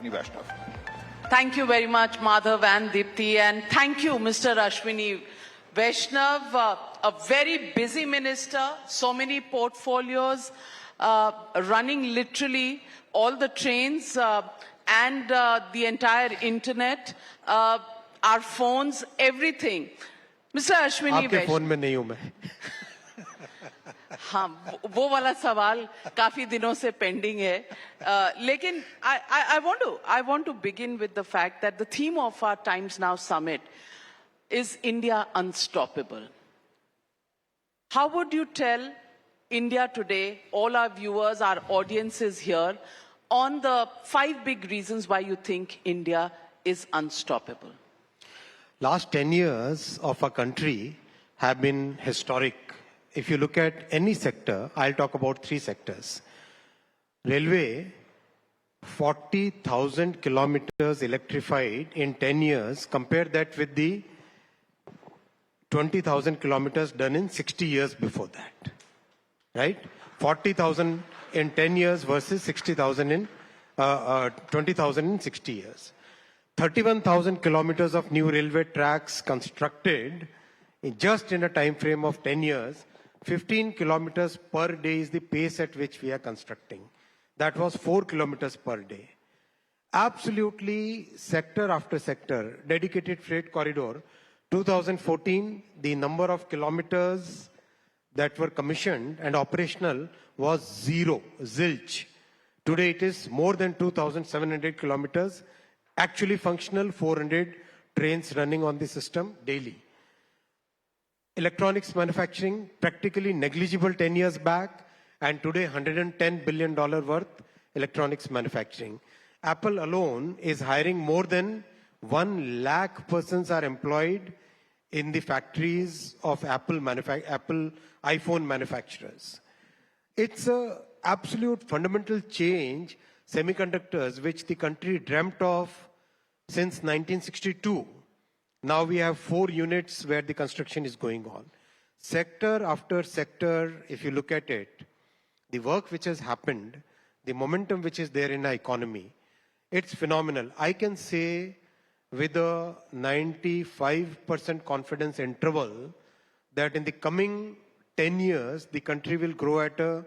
Vaishnav. Thank you very much, Madhav and Dipti, and thank you, Mr. Ashwini Vaishnav, a very busy minister, so many portfolios, running literally all the trains and the entire internet, our phones, everything. Mr. Ashwini आपके phone में नहीं हूं मैं. हाँ, वो वाला सवाल काफी दिनों से पेंडिंग है. लेकिन I want to begin with the fact that the theme of our Times Now Summit is India Unstoppable. How would you tell India today, all our viewers, our audiences here, on the 5 big reasons why you think India is unstoppable? Last 10 years of our country have been historic. If you look at any sector, I'll talk about 3 sectors. Railway, 40,000 kilometers electrified in 10 years. Compare that with the 20,000 kilometers done in 60 years before that. Right? 40,000 in 10 years versus 60,000 in 20,000 in 60 years. 31,000 kilometers of new railway tracks constructed just in a time frame of 10 years. 15 kilometers per day is the pace at which we are constructing. That was 4 kilometers per day. Absolutely, sector after sector, dedicated freight corridor. 2014, the number of kilometers that were commissioned and operational was 0, zilch. Today it is more than 2,700 kilometers, actually functional, 400 trains running on the system daily. Electronics manufacturing, practically negligible 10 years back, and today $110 billion worth electronics manufacturing. Apple alone is hiring more than 1 lakh persons are employed in the factories of Apple iPhone manufacturers. It's an absolute fundamental change, semiconductors, which the country dreamt of since 1962. Now we have 4 units where the construction is going on. Sector after sector, if you look at it, the work which has happened, the momentum which is there in our economy, it's phenomenal. I can say with a 95% confidence interval that in the coming 10 years, the country will grow at a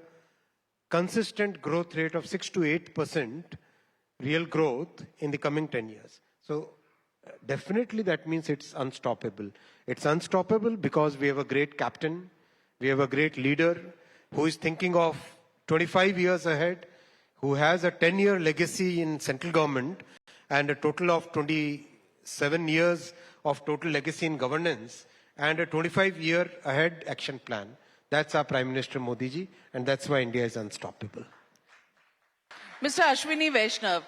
consistent growth rate of 6 to 8% real growth in the coming 10 years. So definitely that means it's unstoppable. It's unstoppable because we have a great captain, we have a great leader who is thinking of 25 years ahead, who has a 10-year legacy in central government and a total of 27 years of total legacy in governance and a 25-year ahead action plan. That's our Prime Minister Modi ji, and that's why India is unstoppable. Mr. Ashwini Vaishnav,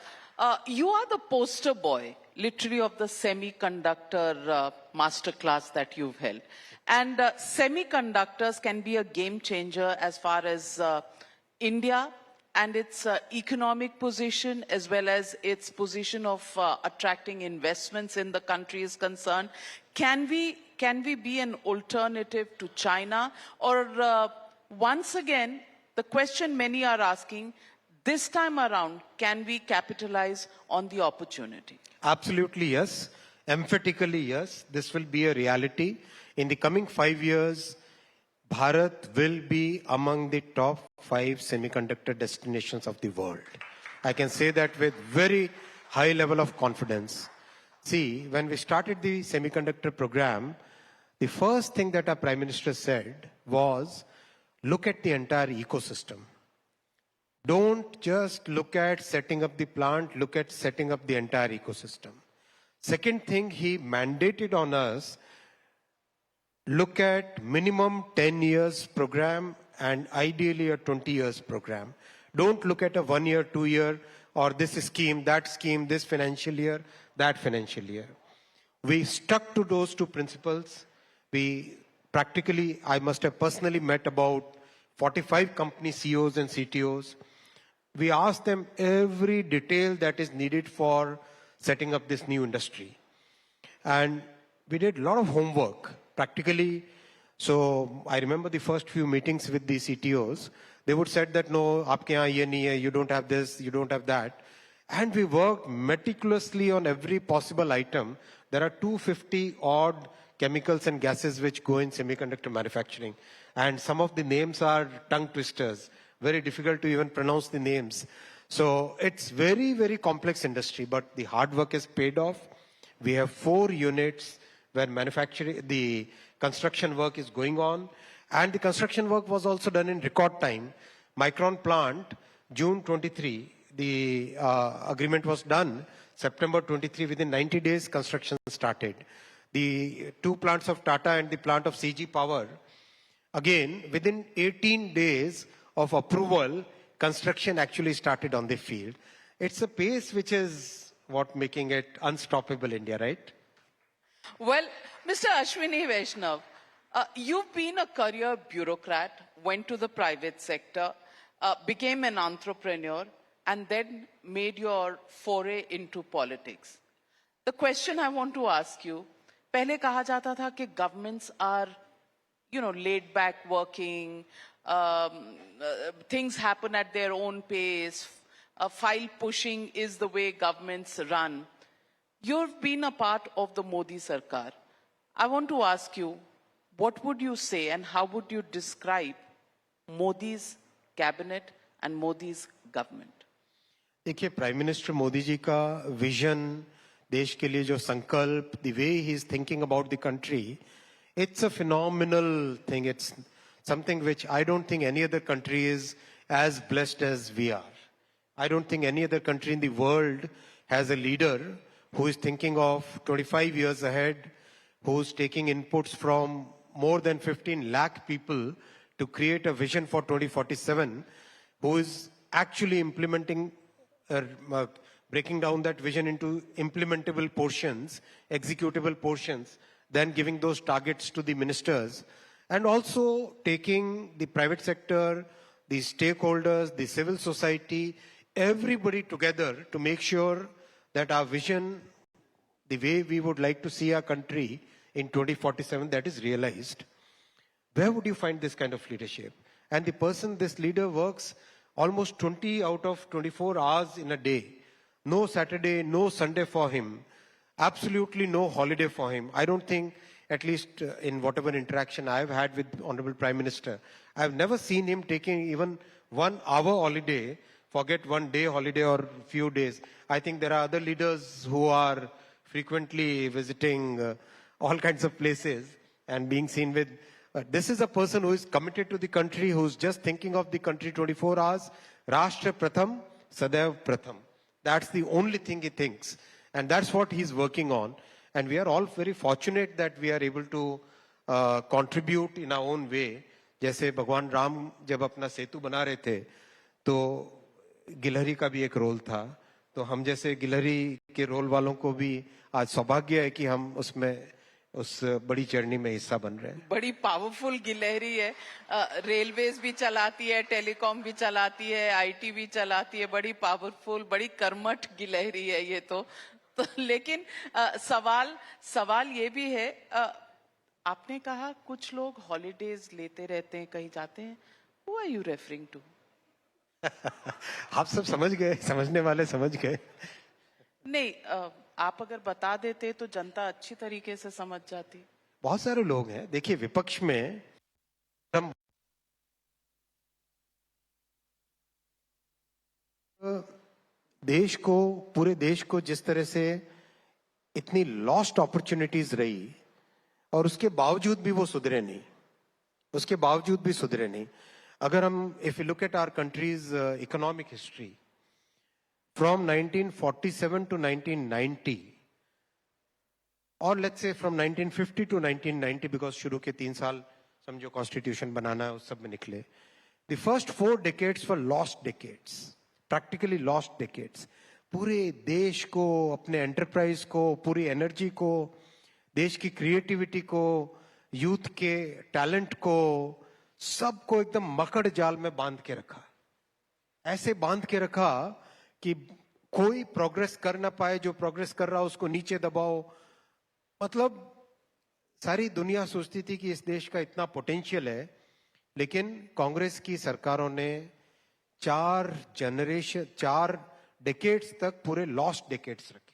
you are the poster boy, literally, of the semiconductor masterclass that you've held. And semiconductors can be a game changer as far as India and its economic position, as well as its position of attracting investments in the country is concerned. Can we be an alternative to China? Or once again, the question many are asking, this time around, can we capitalize on the opportunity? Absolutely yes. Emphatically yes. This will be a reality. In the coming 5 years, Bharat will be among the top 5 semiconductor destinations of the world. I can say that with very high level of confidence. See, when we started the semiconductor program, the first thing that our Prime Minister said was, look at the entire ecosystem. Don't just look at setting up the plant, look at setting up the entire ecosystem. Second thing, he mandated on us, look at minimum 10 years program and ideally a 20 years program. Don't look at a 1 year, 2 year, or this scheme, this financial year, that financial year. We stuck to those 2 principles. We practically, I must have personally met about 45 company CEOs and CTOs. We asked them every detail that is needed for setting up this new industry. And we did a lot of homework, practically. So I remember the first few meetings with the CTOs. They would say that, no, aapke yahan ye nahi hai, you don't have this, you don't have that. And we worked meticulously on every possible item. There are 250 odd chemicals and gases which go in semiconductor manufacturing. And some of the names are tongue twisters, very difficult to even pronounce the names. So it's very, very complex industry, but the hard work is paid off. We have 4 units where the construction work is going on. And the construction work was also done in record time. Micron plant, June 23, the agreement was done. September 23, within 90 days, construction started. The 2 plants of Tata and the plant of CG Power, again, within 18 days of approval, construction actually started on the field. It's a pace which is what making it unstoppable India, right? Well, Mr. Ashwini Vaishnav, you've been a career bureaucrat, went to the private sector, became an entrepreneur, and then made your foray into politics. The question I want to ask you, पहले कहा जाता था कि governments are, laid back working, things happen at their own pace, file pushing is the way governments run. You've been a part of the Modi Sarkar. I want to ask you, what would you say and how would you describe Modi's cabinet and Modi's government? देखिए, prime minister Modi ji का vision, देश के लिए जो संकल्प, the way he is thinking about the country, it's a phenomenal thing. It's something which I don't think any other country is as blessed as we are. I don't think any other country in the world has a leader who is thinking of 25 years ahead, who's taking inputs from more than 15 lakh people to create a vision for 2047, who is actually implementing, breaking down that vision into implementable portions, executable portions, then giving those targets to the ministers, and also taking the private sector, the stakeholders, the civil society, everybody together to make sure that our vision, the way we would like to see our country in 2047, that is realized. Where would you find this kind of leadership? And the person, this leader, works almost 20 out of 24 hours in a day. No Saturday, no Sunday for him. Absolutely no holiday for him. I don't think, at least in whatever interaction I've had with Honorable Prime Minister, I've never seen him taking even 1 hour holiday, forget 1 day holiday or few days. I think there are other leaders who are frequently visiting all kinds of places and being seen with. This is a person who is committed to the country, who's just thinking of the country 24 hours. Rashtra Pratham, Sadaiv Pratham. That's the only thing he thinks. And that's what he's working on. And we are all very fortunate that we are able to contribute in our own way. जैसे भगवान राम जब अपना सेतु बना रहे थे, तो गिलहरी का भी एक रोल था. तो हम जैसे गिलहरी के रोल वालों को भी आज सौभाग्य है कि हम उसमें उस बड़ी जर्नी में हिस्सा बन रहे हैं. बड़ी पावरफुल गिलहरी है, रेलवेज भी चलाती है, टेलीकॉम भी चलाती है, आईटी भी चलाती है, बड़ी पावरफुल, बड़ी कर्मठ गिलहरी है ये तो लेकिन सवाल ये भी है, आपने कहा कुछ लोग हॉलीडेज लेते रहते हैं, कहीं जाते हैं. Who are you referring to? आप सब समझ गए, समझने वाले समझ गए. नहीं, आप अगर बता देते तो जनता अच्छी तरीके से समझ जाती. बहुत सारे लोग हैं. देखिए, विपक्ष में हम देश को, पूरे देश को जिस तरह से इतनी लॉस्ट अपॉर्चुनिटीज रही और उसके बावजूद भी वो सुधरे नहीं, उसके बावजूद भी सुधरे नहीं. अगर हम, if you look at our country's economic history from 1947 to 1990, or let's say from 1950 to 1990, because शुरू के 3 साल समझो कॉन्स्टिट्यूशन बनाना है, उस सब में निकले. The first 4 decades were lost decades, practically lost decades. पूरे देश को, अपने एंटरप्राइज को, पूरी एनर्जी को, देश की क्रिएटिविटी को, यूथ के टैलेंट को, सबको एकदम मकड़ जाल में बांध के रखा. ऐसे बांध के रखा कि कोई प्रोग्रेस कर ना पाए, जो प्रोग्रेस कर रहा उसको नीचे दबाओ. मतलब सारी दुनिया सोचती थी कि इस देश का इतना पोटेंशियल है, लेकिन कांग्रेस की सरकारों ने 4 डेकेड्स तक पूरे लॉस्ट डेकेड्स रखे।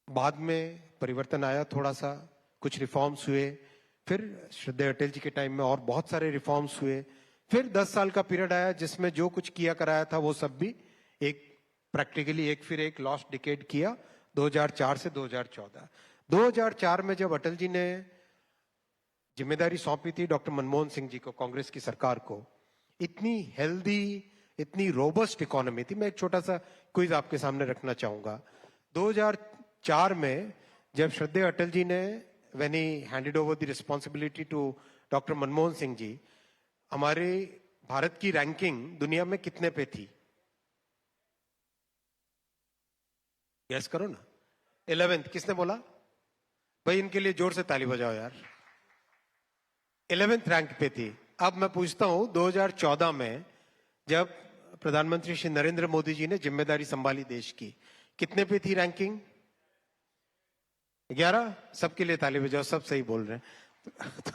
बाद में परिवर्तन आया, थोड़ा सा कुछ रिफॉर्म्स हुए, फिर श्रद्धेय अटल जी के टाइम में और बहुत सारे रिफॉर्म्स हुए, फिर 10 साल का पीरियड आया जिसमें जो कुछ किया कराया था वो सब भी एक प्रैक्टिकली एक फिर एक लॉस्ट डिकेड किया 2004 से 2014। 2004 में जब अटल जी ने जिम्मेदारी सौंपी थी डॉक्टर मनमोहन सिंह जी को, कांग्रेस की सरकार को, इतनी हेल्दी, इतनी रोबस्ट इकोनॉमी थी। मैं एक छोटा सा क्विज आपके सामने रखना चाहूंगा। 2004 में जब श्रद्धेय अटल जी ने when he handed over the responsibility to doctor Manmohan Singh ji, हमारे भारत की रैंकिंग दुनिया में कितने पे थी? गैस करो ना। 11th। किसने बोला? भाई इनके लिए जोर से ताली बजाओ यार। 11th रैंक पे थी। अब मैं पूछता हूं 2014 में जब प्रधानमंत्री श्री नरेंद्र मोदी जी ने जिम्मेदारी संभाली देश की, कितने पे थी रैंकिंग? 11। सबके लिए ताली बजाओ, सब सही बोल रहे हैं। तो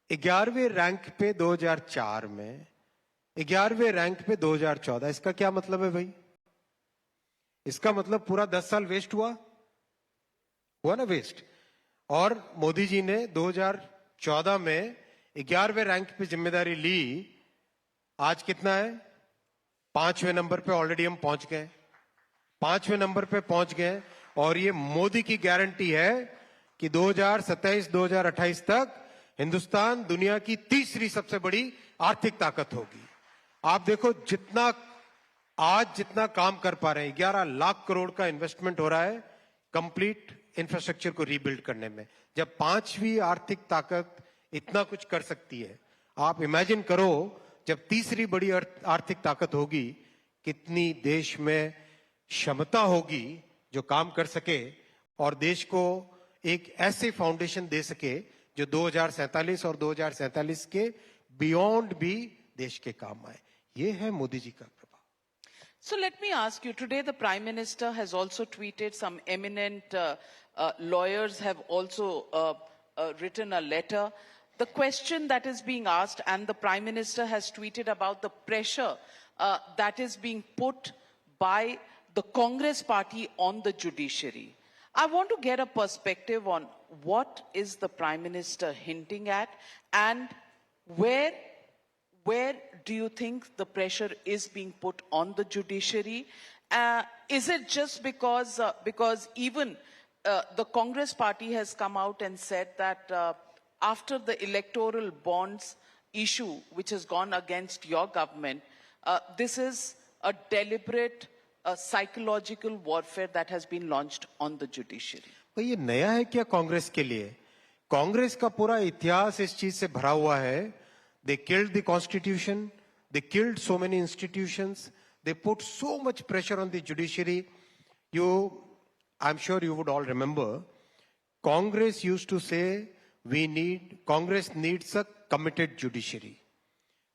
11वें रैंक पे 2004 में, 11वें रैंक पे 2014। इसका क्या मतलब है भाई? इसका मतलब पूरा 10 साल वेस्ट हुआ ना वेस्ट। और मोदी जी ने 2014 में 11वें रैंक पे जिम्मेदारी ली। आज कितना है? 5वें नंबर पे ऑलरेडी हम पहुंच गए। 5वें नंबर पे पहुंच गए और ये मोदी की गारंटी है कि 2027-2028 तक हिंदुस्तान दुनिया की तीसरी सबसे बड़ी आर्थिक ताकत होगी। आप देखो जितना काम कर पा रहे हैं, 11 लाख करोड़ का इन्वेस्टमेंट हो रहा है कंप्लीट इंफ्रास्ट्रक्चर को रीबिल्ड करने में। जब 5वीं आर्थिक ताकत इतना कुछ कर सकती है, आप इमेजिन करो जब तीसरी बड़ी आर्थिक ताकत होगी, कितनी देश में क्षमता होगी जो काम कर सके और देश को एक ऐसे फाउंडेशन दे सके जो 2047 और 2047 के बियॉन्ड भी देश के काम आए। ये है मोदी जी का प्रभाव। So let me ask you, today the Prime Minister has also tweeted, some eminent lawyers have also written a letter. The question that is being asked, and the Prime Minister has tweeted about the pressure that is being put by the Congress party on the judiciary. I want to get a perspective on what is the Prime Minister hinting at, and where do you think the pressure is being put on the judiciary? Is it just because even the Congress party has come out and said that after the electoral bonds issue, which has gone against your government, this is a deliberate psychological warfare that has been launched on the judiciary? तो ये नया है क्या कांग्रेस के लिए? कांग्रेस का पूरा इतिहास इस चीज से भरा हुआ है। They killed the constitution, they killed so many institutions, they put so much pressure on the judiciary. I'm sure you would all remember, Congress used to say Congress needs a committed judiciary.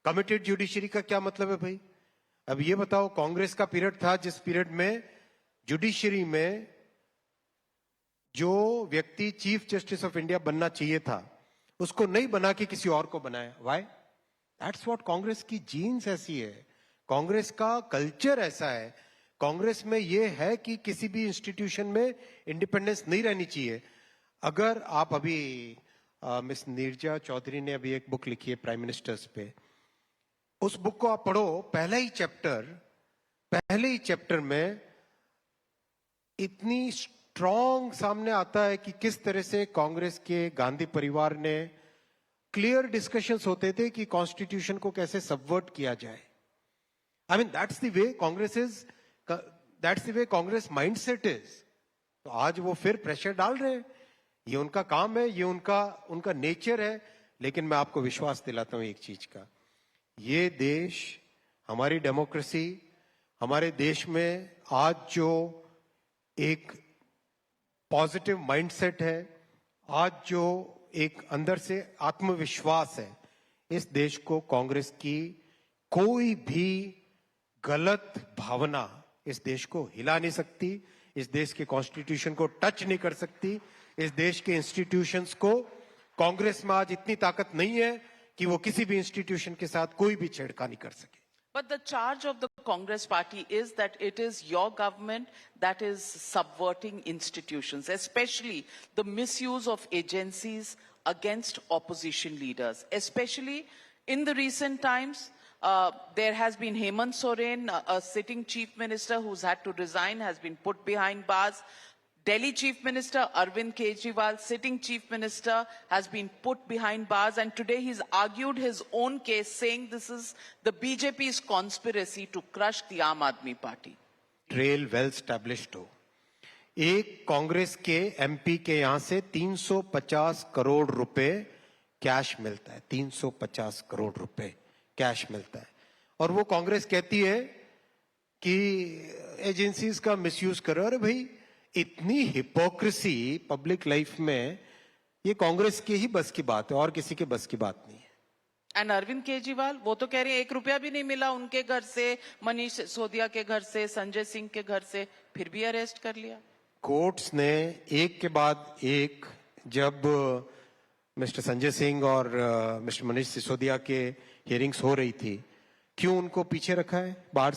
Committed judiciary का क्या मतलब है भाई? अब ये बताओ, कांग्रेस का period था जिस पीरियड में जुडिशरी में जो व्यक्ति चीफ जस्टिस ऑफ इंडिया बनना चाहिए था उसको नहीं बना के किसी और को बनाया। व्हाई? दैट्स व्हाट कांग्रेस की जीन्स ऐसी है, कांग्रेस का कल्चर ऐसा है। कांग्रेस में ये है कि किसी भी इंस्टीट्यूशन में इंडिपेंडेंस नहीं रहनी चाहिए। अगर आप अभी मिस नीरजा चौधरी ने अभी एक बुक लिखी है प्राइम मिनिस्टर्स पे, उस बुक को आप पढ़ो। पहले ही चैप्टर में इतनी स्ट्रॉन्ग सामने आता है कि किस तरह से कांग्रेस के गांधी परिवार ने क्लियर डिस्कशंस होते थे कि कॉन्स्टिट्यूशन को कैसे सबवर्ट किया जाए। I mean that's the way Congress mindset is. तो आज वो फिर प्रेशर डाल रहे हैं, ये उनका काम है, ये उनका नेचर है। लेकिन मैं आपको विश्वास दिलाता हूं एक चीज का, ये देश, हमारी डेमोक्रेसी, हमारे देश में आज जो एक पॉजिटिव माइंडसेट है, आज जो एक अंदर से आत्मविश्वास है, इस देश को कांग्रेस की कोई भी गलत भावना इस देश को हिला नहीं सकती, इस देश के कॉन्स्टिट्यूशन को टच नहीं कर सकती। इस देश के इंस्टीट्यूशंस को कांग्रेस में आज इतनी ताकत नहीं है कि वो किसी भी इंस्टीट्यूशन के साथ कोई भी छेड़खानी कर सके। But the charge of the Congress party is that it is your government that is subverting institutions, especially the misuse of agencies against opposition leaders, especially in the recent times. There has been Hemant Soren, a sitting chief minister who's had to resign, has been put behind bars. Delhi Chief Minister Arvind Kejriwal, sitting Chief Minister, has been put behind bars, and today he's argued his own case, saying this is the BJP's conspiracy to crush the Aam Aadmi Party. Trail well established हो। एक कांग्रेस के MP के यहां से 350 करोड़ रुपए cash मिलता है, 350 करोड़ रुपए कैश मिलता है, और वो कांग्रेस कहती है कि एजेंसीज का मिसयूज करो। अरे भाई, इतनी हिपोक्रेसी पब्लिक लाइफ में, ये कांग्रेस की ही बस की बात है और किसी के बस की बात नहीं है। एंड अरविंद केजरीवाल, वो तो कह रहे हैं 1 रुपया भी नहीं मिला उनके घर से, मनीष सिसोदिया के घर से, संजय सिंह के घर से, फिर भी अरेस्ट कर लिया। कोर्ट्स ने एक के बाद एक, जब मिस्टर संजय सिंह और मिस्टर मनीष सिसोदिया के हियरिंग्स हो रही थी, क्यों उनको पीछे रखा है बाहर?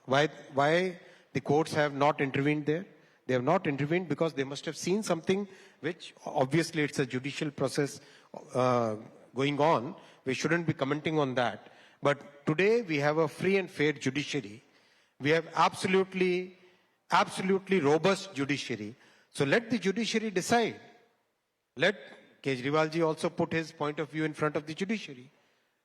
Why the courts have not intervened there? They have not intervened because they must have seen something which, obviously it's a judicial process going on. We shouldn't be commenting on that. But today we have a free and fair judiciary. We have absolutely robust judiciary. So let the judiciary decide. Let Kejriwal ji also put his point of view in front of the judiciary.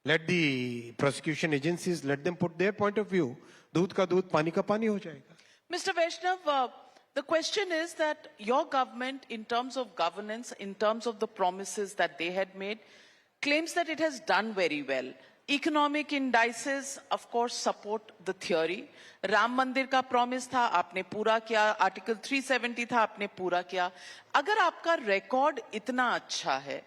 Let the prosecution agencies, let them put their point of view. दूध का दूध, पानी का पानी हो जाएगा. Mr. Vaishnav, the question is that your government, in terms of governance, in terms of the promises that they had made, claims that it has done very well. Economic indices, of course, support the theory. Ram मंदिर का promise था, आपने पूरा किया. Article 370 था, आपने पूरा किया. अगर आपका रिकॉर्ड इतना अच्छा है,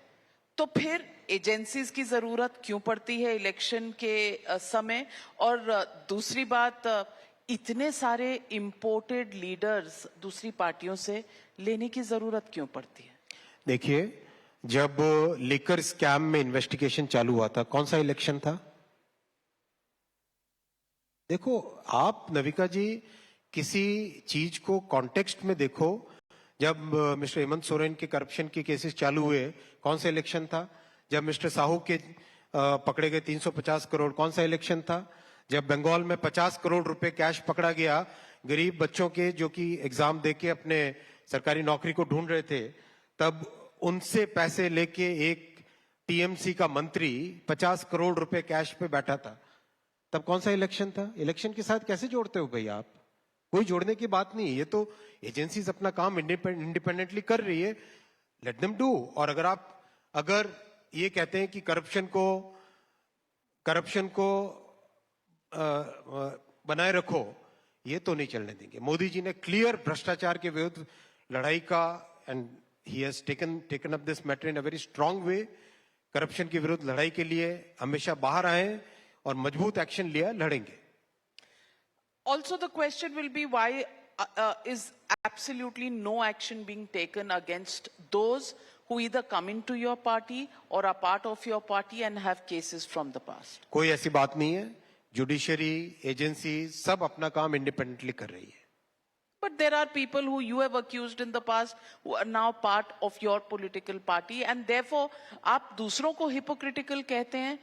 तो फिर एजेंसीज की जरूरत क्यों पड़ती है इलेक्शन के समय? और दूसरी बात, इतने सारे इंपोर्टेड लीडर्स दूसरी पार्टियों से लेने की जरूरत क्यों पड़ती है? देखिए, जब लिकर स्कैम में इन्वेस्टिगेशन चालू हुआ था, कौन सा इलेक्शन था? देखो आप नविका जी, किसी चीज को कॉन्टेक्स्ट में देखो. जब मिस्टर हेमंत सोरेन के करप्शन के केसेस चालू हुए, कौन सा इलेक्शन था? जब मिस्टर साहू के पकड़े गए 350 करोड़, कौन सा इलेक्शन था? जब बंगाल में 50 करोड़ रुपए कैश पकड़ा गया गरीब बच्चों के, जो कि एग्जाम देके अपने सरकारी नौकरी को ढूंढ रहे थे, तब उनसे पैसे लेके एक टीएमसी का मंत्री 50 करोड़ रुपए कैश पे बैठा था. तब कौन सा इलेक्शन था? इलेक्शन के साथ कैसे जोड़ते हो भाई आप? कोई जोड़ने की बात नहीं है. ये तो एजेंसीज अपना काम इंडिपेंडेंटली कर रही है, लेट देम डू. और अगर ये कहते हैं कि करप्शन को बनाए रखो, ये तो नहीं चलने देंगे. मोदी जी ने क्लियर भ्रष्टाचार के विरुद्ध लड़ाई का, and he has taken up this matter in a very strong way. Corruption के विरुद्ध लड़ाई के लिए हमेशा बाहर आए और मजबूत एक्शन लिया, लड़ेंगे. Also the question will be, why is absolutely no action being taken against those who either come into your party or are part of your party and have cases from the past? कोई ऐसी बात नहीं है. Judiciary agency सब अपना काम independently कर रही है. But there are people who you have accused in the past who are now part of your political party, and therefore आप दूसरों को hypocritical कहते हैं.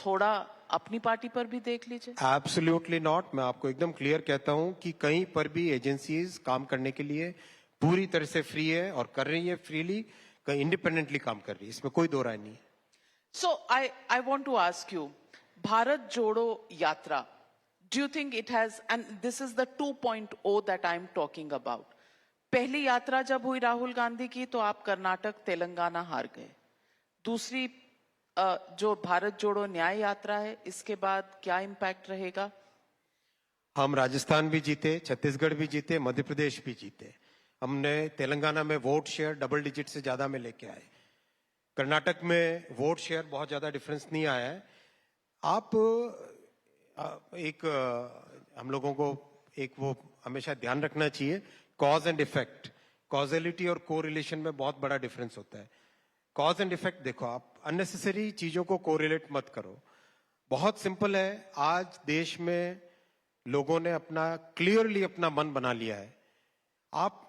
थोड़ा अपनी पार्टी पर भी देख लीजिए. Absolutely not. मैं आपको एकदम क्लियर कहता हूं कि कहीं पर भी एजेंसीज काम करने के लिए पूरी तरह से फ्री है और कर रही है फ्रीली, कहीं इंडिपेंडेंटली काम कर रही है, इसमें कोई दो राय नहीं है. So I want to ask you, Bharat Jodo Yatra, do you think it has, and this is the 2.0 that I'm talking about. पहली यात्रा जब हुई राहुल गांधी की, तो आप कर्नाटक तेलंगाना हार गए. दूसरी जो भारत जोड़ो न्याय यात्रा है, इसके बाद क्या इम्पैक्ट रहेगा? हम राजस्थान भी जीते, छत्तीसगढ़ भी जीते, मध्य प्रदेश भी जीते. हमने तेलंगाना में वोट शेयर डबल डिजिट से ज्यादा में लेके आए. कर्नाटक में वोट शेयर बहुत ज्यादा डिफरेंस नहीं आया है. आप हम लोगों को एक वो हमेशा ध्यान रखना चाहिए, कॉज एंड इफेक्ट. कॉजेलिटी और कोरिलेशन में बहुत बड़ा डिफरेंस होता है. कॉज एंड इफेक्ट देखो, आप अननेसेसरी चीजों को कोरिलेट मत करो. बहुत सिंपल है. आज देश में लोगों ने अपना क्लियरली अपना मन बना लिया है। आप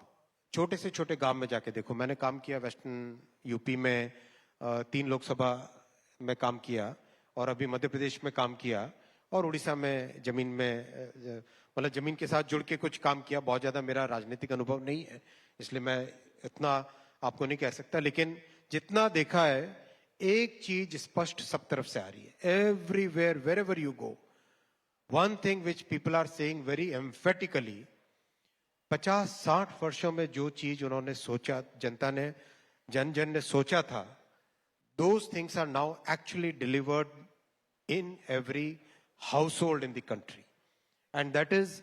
छोटे से छोटे गांव में जाके देखो, मैंने काम किया वेस्टर्न यूपी में, 3 लोकसभा में काम किया, और अभी मध्य प्रदेश में काम किया, और उड़ीसा में जमीन में मतलब जमीन के साथ जुड़ के कुछ काम किया। बहुत ज्यादा मेरा राजनीतिक अनुभव नहीं है, इसलिए मैं इतना आपको नहीं कह सकता, लेकिन जितना देखा है एक चीज स्पष्ट सब तरफ से आ रही है। Everywhere, wherever you go, one thing which people are saying very emphatically, 50-60 वर्षों में जो चीज उन्होंने सोचा, जनता ने, जन जन ने सोचा था, those things are now actually delivered in every household in the country, and that is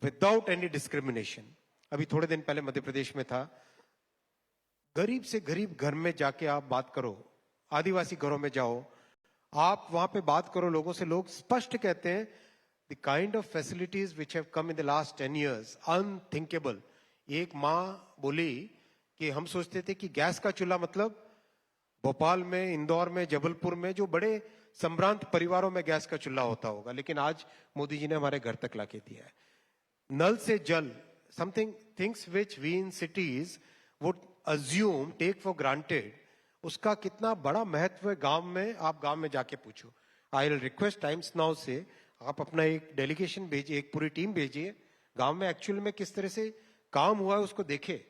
without any discrimination. अभी थोड़े दिन पहले मध्य प्रदेश में था, गरीब से गरीब घर में जाके आप बात करो, आदिवासी घरों में जाओ, आप वहां पे बात करो लोगों से, लोग स्पष्ट कहते हैं the kind of facilities which have come in the last 10 years, unthinkable. एक माँ बोली कि हम सोचते थे कि गैस का चूल्हा मतलब भोपाल में, इंदौर में, जबलपुर में जो बड़े संभ्रांत परिवारों में गैस का चूल्हा होता होगा, लेकिन आज मोदी जी ने हमारे घर तक लाके दिया है। नल से जल, something, things which we in cities would assume, take for granted, उसका कितना बड़ा महत्व है गांव में। आप गांव में जाके पूछो। I will request times now से आप अपना एक डेलीगेशन भेजिए, एक पूरी टीम भेजिए, गांव में एक्चुअल में किस तरह से काम हुआ है उसको देखे।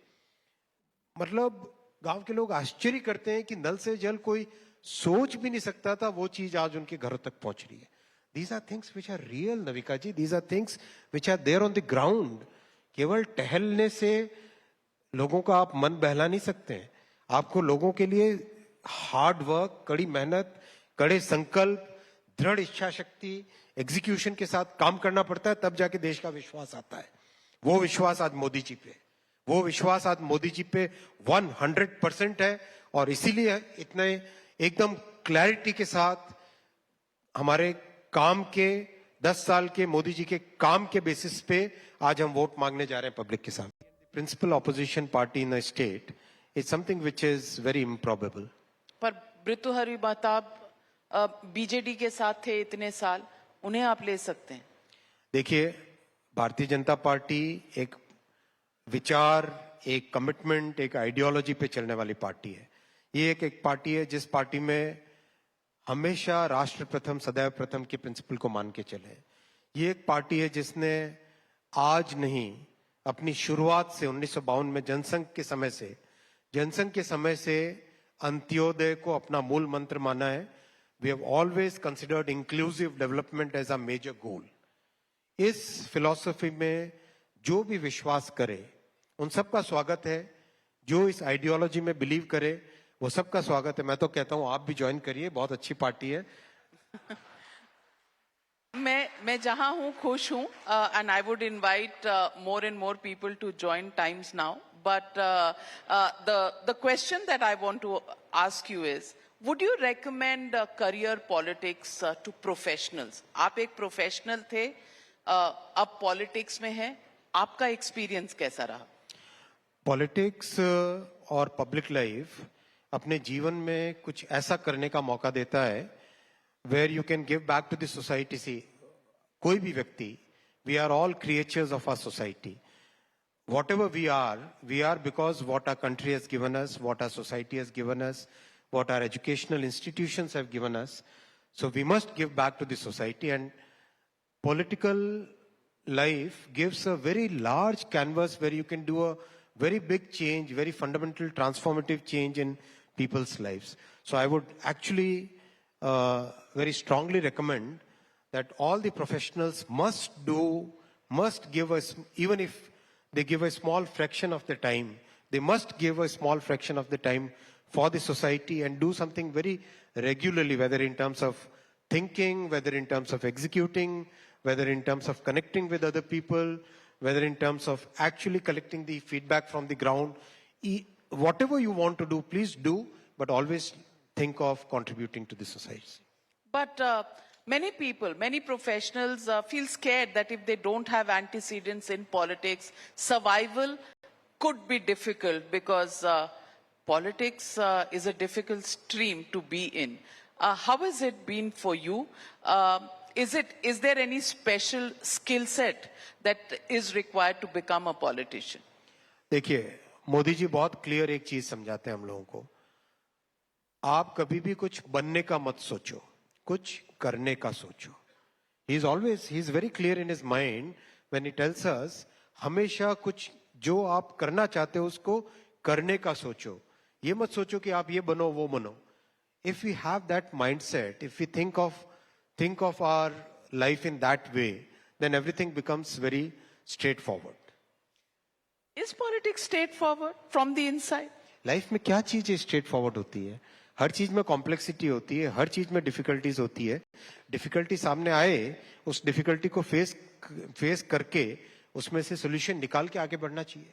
मतलब गांव के लोग आश्चर्य करते हैं कि नल से जल कोई सोच भी नहीं सकता था, वो चीज आज उनके घरों तक पहुंच रही है। These are things which are real, Navika ji, these are things which are there on the ground. केवल टहलने से लोगों का आप मन बहला नहीं सकते हैं, आपको लोगों के लिए हार्ड वर्क, कड़ी मेहनत, कड़े संकल्प, दृढ़ इच्छा शक्ति, एग्जीक्यूशन के साथ काम करना पड़ता है, तब जाके देश का विश्वास आता है। वो विश्वास आज मोदी जी पे, वो विश्वास आज मोदी जी पे 100% है, और इसीलिए इतने एकदम क्लैरिटी के साथ हमारे काम के 10 साल के मोदी जी के काम के बेसिस पे आज हम वोट मांगने जा रहे हैं पब्लिक के सामने। Principal opposition party in the state is something which is very improbable. पर भृतुहरि महताब बीजेडी के साथ थे इतने साल, उन्हें आप ले सकते हैं? देखिए, भारतीय जनता पार्टी एक विचार, एक कमिटमेंट, एक आइडियोलॉजी पे चलने वाली पार्टी है। ये एक पार्टी है जिस पार्टी में हमेशा राष्ट्र प्रथम, सदैव प्रथम के प्रिंसिपल को मान के चले। ये एक पार्टी है जिसने आज नहीं, अपनी शुरुआत से 1952 में जनसंघ के समय से अंत्योदय को अपना मूल मंत्र माना है। We have always considered inclusive development as a major goal. इस फिलॉसफी में जो भी विश्वास करे उन सबका स्वागत है, जो इस आइडियोलॉजी में बिलीव करे वो सबका स्वागत है। मैं तो कहता हूं आप भी ज्वाइन करिए, बहुत अच्छी पार्टी है। मैं जहां हूं खुश हूं, and I would invite more and more people to join Times Now, but the question that I want to ask you is, would you recommend career politics to professionals? आप एक प्रोफेशनल थे, अब पॉलिटिक्स में है, आपका experience कैसा रहा? Politics और पब्लिक लाइफ अपने जीवन में कुछ ऐसा करने का मौका देता है where you can give back to the society. See, कोई भी व्यक्ति, we are all creatures of our society. whatever we are because what our country has given us, what our society has given us, what our educational institutions have given us. So we must give back to the society, and political life gives a very large canvas where you can do a very big change, very fundamental transformative change in people's lives. So I would actually very strongly recommend that all the professionals must give us, even if they give a small fraction of the time, they must give a small fraction of the time for the society and do something very regularly, whether in terms of thinking, whether in terms of executing, whether in terms of connecting with other people, whether in terms of actually collecting the feedback from the ground. Whatever you want to do, please do, but always think of contributing to the society. But many people, many professionals feel scared that if they don't have antecedents in politics, survival could be difficult because politics is a difficult stream to be in. How has it been for you? is there any special skill set that is required to become a politician? देखिए, मोदी जी बहुत clear एक चीज समझाते हैं हम लोगों को। आप कभी भी कुछ बनने का मत सोचो, कुछ करने का सोचो। he is very clear in his mind when he tells us, हमेशा कुछ जो आप करना चाहते हो उसको करने का सोचो। ये मत सोचो कि आप ये बनो वो बनो। If we have that mindset, if we think of our life in that way, then everything becomes very straightforward. Is politics straightforward from the inside? Life में क्या चीज स्ट्रेट फॉरवर्ड होती है? हर चीज में कॉम्प्लेक्सिटी होती है, हर चीज में डिफिकल्टीज होती है। डिफिकल्टी सामने आए, उस डिफिकल्टी को फेस करके उसमें से सोल्यूशन निकाल के आगे बढ़ना चाहिए।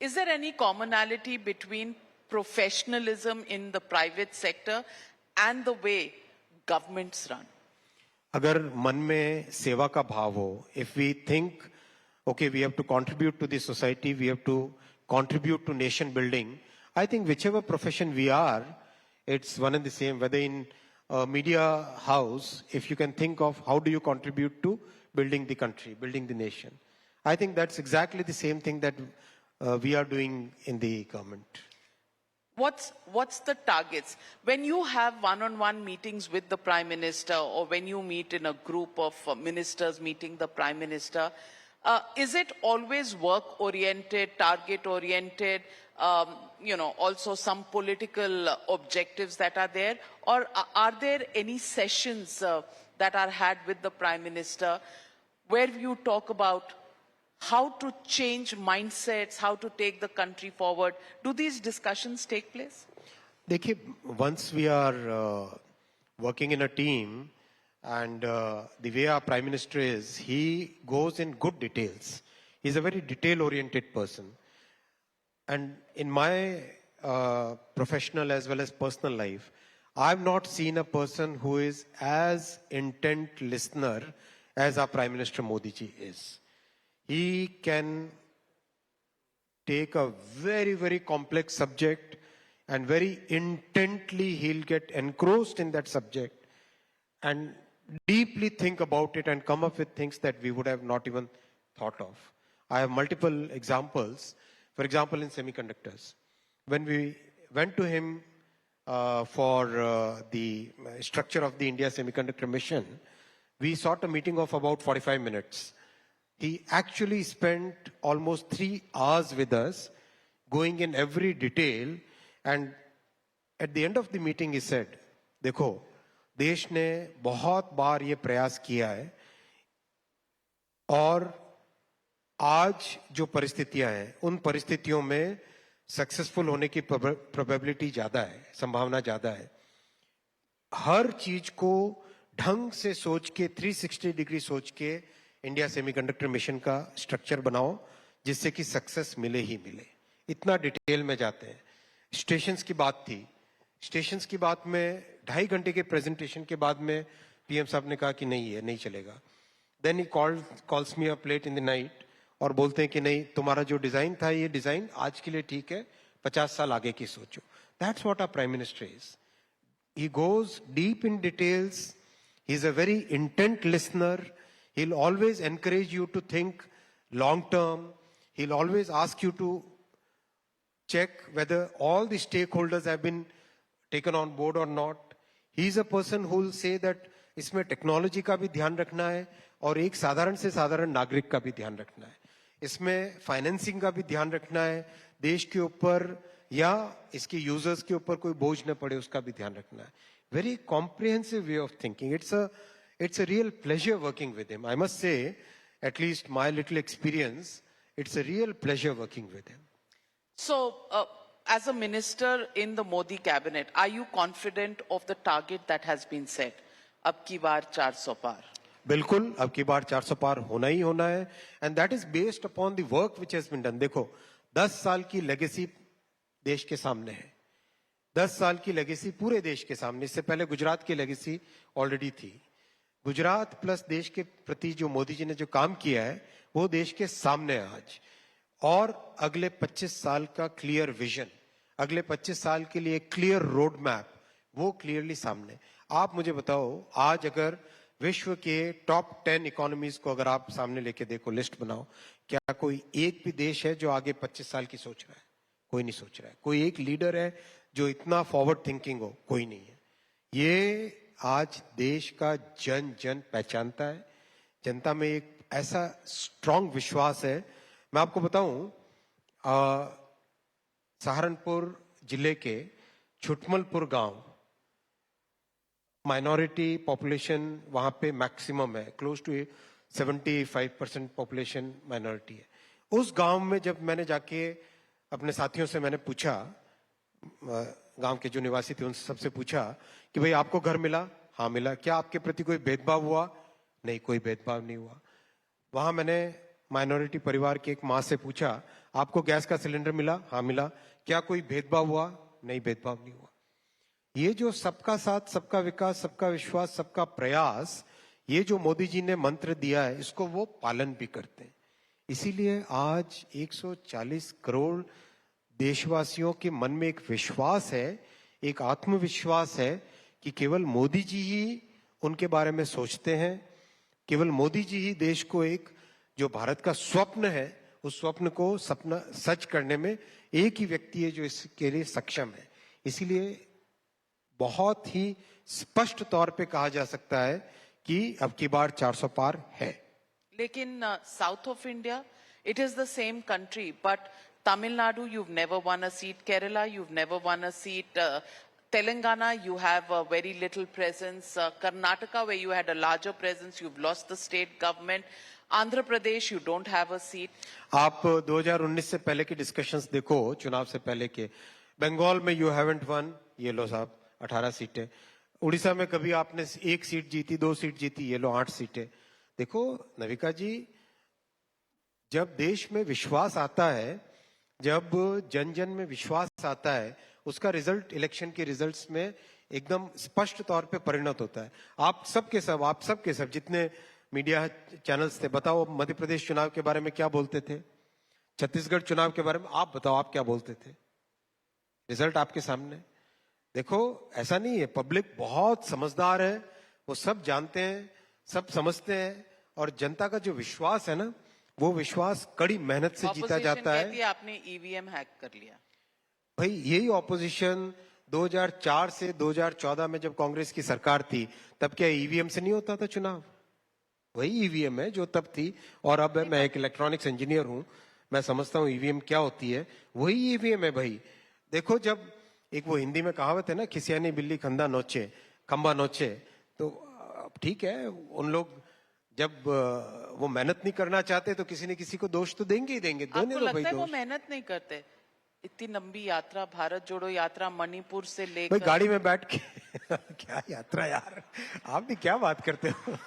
Is there any commonality between professionalism in the private sector and the way governments run? अगर मन में सेवा का भाव हो, if we think, okay, we have to contribute to the society, we have to contribute to nation building, I think whichever profession we are, it's one and the same. Whether in a media house, if you can think of how do you contribute to building the country, building the nation, I think that's exactly the same thing that we are doing in the government. What's the targets? When you have one-on-one meetings with the Prime Minister, or when you meet in a group of ministers meeting the Prime Minister, is it always work-oriented, target-oriented, also some political objectives that are there? Or are there any sessions that are had with the Prime Minister where you talk about how to change mindsets, how to take the country forward? Do these discussions take place? देखिए, once we are working in a team, and the way our Prime Minister is, he goes in good details. He's a very detail-oriented person. And in my professional as well as personal life, I've not seen a person who is as intent listener as our Prime Minister Modi ji is. He can take a very, very complex subject and very intently he'll get engrossed in that subject and deeply think about it and come up with things that we would have not even thought of. I have multiple examples. For example, in semiconductors, when we went to him for the structure of the India semiconductor mission, we sought a meeting of about 45 minutes. He actually spent almost 3 hours with us, going in every detail, and at the end of the meeting he said, देखो, देश ने बहुत बार ये प्रयास किया है और आज जो परिस्थितियां हैं उन परिस्थितियों में सक्सेसफुल होने की प्रोबेबिलिटी ज्यादा है, संभावना ज्यादा है। हर चीज को ढंग से सोच के 360 डिग्री सोच के इंडिया सेमीकंडक्टर मिशन का स्ट्रक्चर बनाओ जिससे कि सक्सेस मिले ही मिले। इतना डिटेल में जाते हैं। स्टेशंस की बात थी, स्टेशंस की बात में 2.5 घंटे के प्रेजेंटेशन के बाद में पीएम साहब ने कहा कि नहीं ये नहीं चलेगा। Then he calls me up late in the night और बोलते हैं कि नहीं, तुम्हारा जो डिजाइन था ये डिजाइन आज के लिए ठीक है, 50 साल आगे की सोचो। That's what our prime minister is. He goes deep in details. He's a very intent listener. He'll always encourage you to think long term. He'll always ask you to check whether all the stakeholders have been taken on board or not. He's a person who will say that इसमें technology का भी ध्यान रखना है और एक साधारण से साधारण नागरिक का भी ध्यान रखना है। इसमें फाइनेंसिंग का भी ध्यान रखना है, देश के ऊपर या इसके यूजर्स के ऊपर कोई बोझ न पड़े उसका भी ध्यान रखना है। Very comprehensive way of thinking. It's a real pleasure working with him. I must say, at least my little experience, it's a real pleasure working with him. So, as a minister in the Modi cabinet, are you confident of the target that has been set? अब की बार 400 पार। बिल्कुल, अब की बार 400 पार होना ही होना है, and that is based upon the work which has been done. देखो, 10 साल की लेगेसी देश के सामने है, 10 साल की लेगेसी पूरे देश के सामने। इससे पहले गुजरात की लेगेसी ऑलरेडी थी। गुजरात प्लस देश के प्रति जो मोदी जी ने जो काम किया है वो देश के सामने है आज। और अगले 25 साल का क्लियर विजन, अगले 25 साल के लिए क्लियर रोड मैप, वो क्लियरली सामने। आप मुझे बताओ, आज अगर विश्व के टॉप 10 इकोनॉमीज को अगर आप सामने लेके देखो, लिस्ट बनाओ, क्या कोई एक भी देश है जो आगे 25 साल की सोच रहा है? कोई नहीं सोच रहा है। कोई एक लीडर है जो इतना फॉरवर्ड थिंकिंग हो? कोई नहीं है। ये आज देश का जन जन पहचानता है। जनता में एक ऐसा स्ट्रांग विश्वास है। मैं आपको बताऊं, सहारनपुर जिले के छुटमलपुर गांव, माइनॉरिटी पॉपुलेशन वहां पे मैक्सिमम है, क्लोज टू 75% पॉपुलेशन माइनॉरिटी है। उस गांव में जब मैंने जाके अपने साथियों से मैंने पूछा, गांव के जो निवासी थे उनसे सबसे पूछा कि भाई आपको घर मिला? हाँ मिला। क्या आपके प्रति कोई भेदभाव हुआ? नहीं, कोई भेदभाव नहीं हुआ। वहां मैंने माइनॉरिटी परिवार की एक माँ से पूछा, आपको गैस का सिलेंडर मिला? हाँ मिला। क्या कोई भेदभाव हुआ? नहीं, भेदभाव नहीं हुआ। ये जो सबका साथ, सबका विकास, सबका विश्वास, सबका प्रयास, ये जो मोदी जी ने मंत्र दिया है, इसको वो पालन भी करते हैं। इसीलिए आज 140 करोड़ देशवासियों के मन में एक विश्वास है, एक आत्मविश्वास है कि केवल मोदी जी ही उनके बारे में सोचते हैं। केवल मोदी जी ही देश को एक जो भारत का स्वप्न है, उस स्वप्न को सपना सच करने में एक ही व्यक्ति है जो इसके लिए सक्षम है। इसीलिए बहुत ही स्पष्ट तौर पे कहा जा सकता है कि अब की बार 400 पार है। लेकिन south of India, it is the same country, but Tamil Nadu, you've never won a seat. Kerala, you've never won a seat. Telangana, you have a very little presence. Karnataka, where you had a larger presence, you've lost the state government. Andhra Pradesh, you don't have a seat. आप 2019 से पहले के discussions देखो, चुनाव से पहले के। बंगाल में यू हैवंट वन, ये लो साहब 18 सीटें। उड़ीसा में कभी आपने 1 सीट जीती, 2 सीट जीती, ये लो 8 सीटें। देखो नविका जी, जब देश में विश्वास आता है, जब जन जन में विश्वास आता है, उसका रिजल्ट इलेक्शन के रिजल्ट्स में एकदम स्पष्ट तौर पे परिणत होता है। आप सबके सब जितने मीडिया चैनल्स थे, बताओ मध्य प्रदेश चुनाव के बारे में क्या बोलते थे, छत्तीसगढ़ चुनाव के बारे में आप बताओ, आप क्या बोलते थे? रिजल्ट आपके सामने। देखो ऐसा नहीं है, पब्लिक बहुत समझदार है, वो सब जानते हैं, सब समझते हैं, और जनता का जो विश्वास है ना, वो विश्वास कड़ी मेहनत से जीता जाता है। कहती है आपने ईवीएम हैक कर लिया। भाई यही ऑपोजिशन 2004 से 2014 में जब कांग्रेस की सरकार थी, तब क्या ईवीएम से नहीं होता था चुनाव? वही ईवीएम है जो तब थी। और अब मैं एक इलेक्ट्रॉनिक्स इंजीनियर हूं, मैं समझता हूं ईवीएम क्या होती है। वही ईवीएम है भाई। देखो, जब एक वो हिंदी में कहावत है ना, खिसियानी बिल्ली खंदा नोचे, खंबा नोचे, तो ठीक है, उन लोग जब वो मेहनत नहीं करना चाहते तो किसी न किसी को दोष तो देंगे ही देंगे। आपको लगता है वो मेहनत नहीं करते? इतनी लंबी यात्रा, भारत जोड़ो यात्रा, मणिपुर से लेकर, भाई गाड़ी में बैठ के क्या यात्रा यार, आप भी क्या बात करते हो।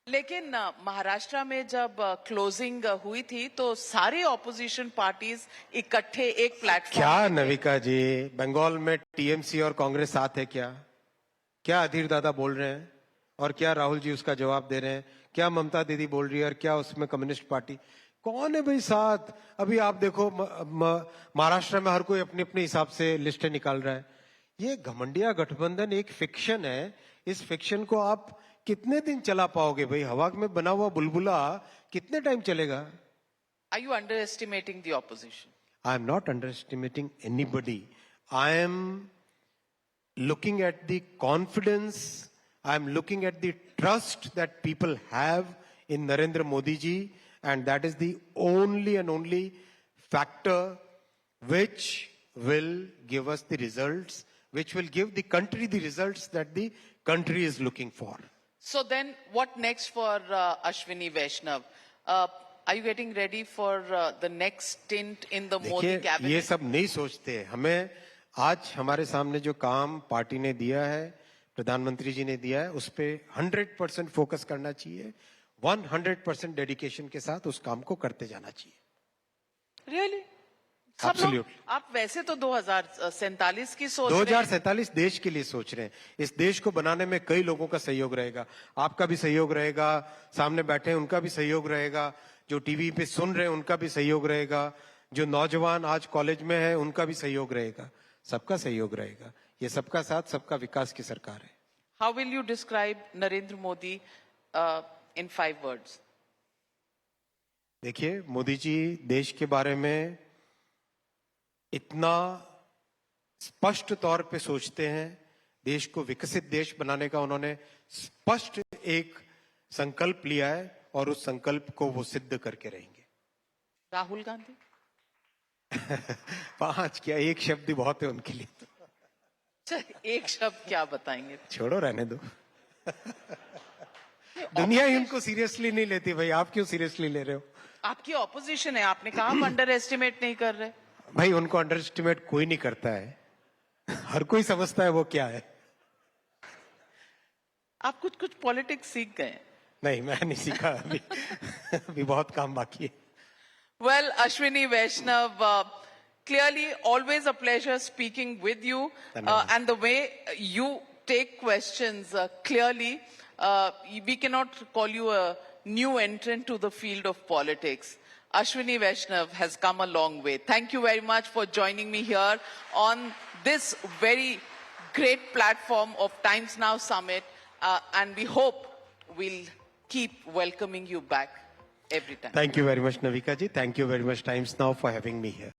लेकिन महाराष्ट्र में जब क्लोजिंग हुई थी तो सारी ऑपोजिशन पार्टीज इकट्ठे एक प्लेटफॉर्म। क्या नविका जी, बंगाल में टीएमसी और कांग्रेस साथ है क्या? क्या अधीर दादा बोल रहे हैं और क्या राहुल जी उसका जवाब दे रहे हैं? क्या ममता दीदी बोल रही है और क्या उसमें कम्युनिस्ट पार्टी? कौन है भाई साथ? अभी आप देखो महाराष्ट्र में हर कोई अपने अपने हिसाब से लिस्टें निकाल रहा है। ये घमंडिया गठबंधन एक फिक्शन है। इस फिक्शन को आप कितने दिन चला पाओगे भाई? हवा में बना हुआ बुलबुला कितने टाइम चलेगा? Are you underestimating the opposition? I am not underestimating anybody. I am looking at the confidence, I am looking at the trust that people have in Narendra Modi ji, and that is the only and only factor which will give us the results, which will give the country the results that the country is looking for. So then what next for Ashwini Vaishnav? Are you getting ready for the next stint in the Modi देखिए, cabinet? ये सब नहीं सोचते। हमें आज हमारे सामने जो काम पार्टी ने दिया है, प्रधानमंत्री जी ने दिया है, उस पे 100% फोकस करना चाहिए। 100% डेडिकेशन के साथ उस काम को करते जाना चाहिए। Really? Absolutely. आप वैसे तो 2047 की सोच रहे हैं। 2047 देश के लिए सोच रहे हैं। इस देश को बनाने में कई लोगों का सहयोग रहेगा। आपका भी सहयोग रहेगा, सामने बैठे हैं उनका भी सहयोग रहेगा, जो टीवी पे सुन रहे हैं उनका भी सहयोग रहेगा, जो नौजवान आज कॉलेज में है उनका भी सहयोग रहेगा, सबका सहयोग रहेगा। ये सबका साथ सबका विकास की सरकार है। How will you describe Narendra Modi in 5 words? देखिए, मोदी जी देश के बारे में इतना स्पष्ट तौर पे सोचते हैं, देश को विकसित देश बनाने का उन्होंने स्पष्ट एक संकल्प लिया है और उस संकल्प को वो सिद्ध करके रहेंगे। राहुल गांधी? 5 क्या, एक शब्द ही बहुत है उनके लिए। अच्छा, एक शब्द क्या बताएंगे? छोड़ो, रहने दो। दुनिया ही उनको सीरियसली नहीं लेती भाई, आप क्यों सीरियसली ले रहे हो? आपकी ऑपोजिशन है, आपने कहा हम अंडर एस्टिमेट नहीं कर रहे। भाई उनको अंडर एस्टिमेट कोई नहीं करता है, हर कोई समझता है वो क्या है। आप कुछ कुछ पॉलिटिक्स सीख गए। नहीं, मैं नहीं सीखा अभी। अभी बहुत काम बाकी है। Well, Ashwini Vaishnav, clearly always a pleasure speaking with you, and the way you take questions clearly. We cannot call you a new entrant to the field of politics. Ashwini Vaishnav has come a long way. Thank you very much for joining me here on this very great platform of Times Now Summit, and we hope we'll keep welcoming you back every time. Thank you very much, Navika ji. Thank you very much, Times Now, for having me here.